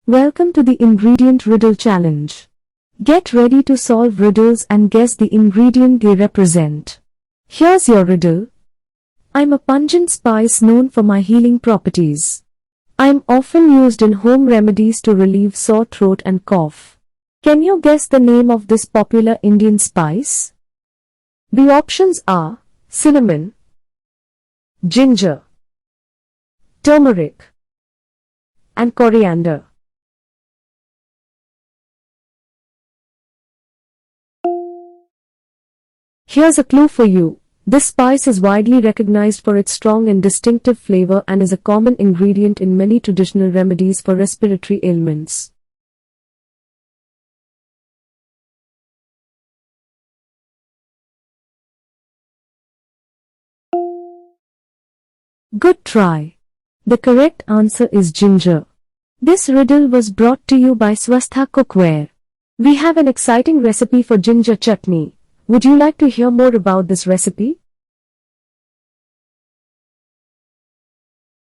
Welcome to the Ingredient Riddle Challenge. Get ready to solve riddles and guess the ingredient they represent. Here's your riddle. I'm a pungent spice known for my healing properties. I'm often used in home remedies to relieve sore throat and cough. Can you guess the name of this popular Indian spice? The options are cinnamon, ginger, turmeric, and coriander. Here's a clue for you. This spice is widely recognized for its strong and distinctive flavor and is a common ingredient in many traditional remedies for respiratory ailments. Good try. The correct answer is ginger. This riddle was brought to you by Swastha Cookware. We have an exciting recipe for ginger chutney. Would you like to hear more about this recipe?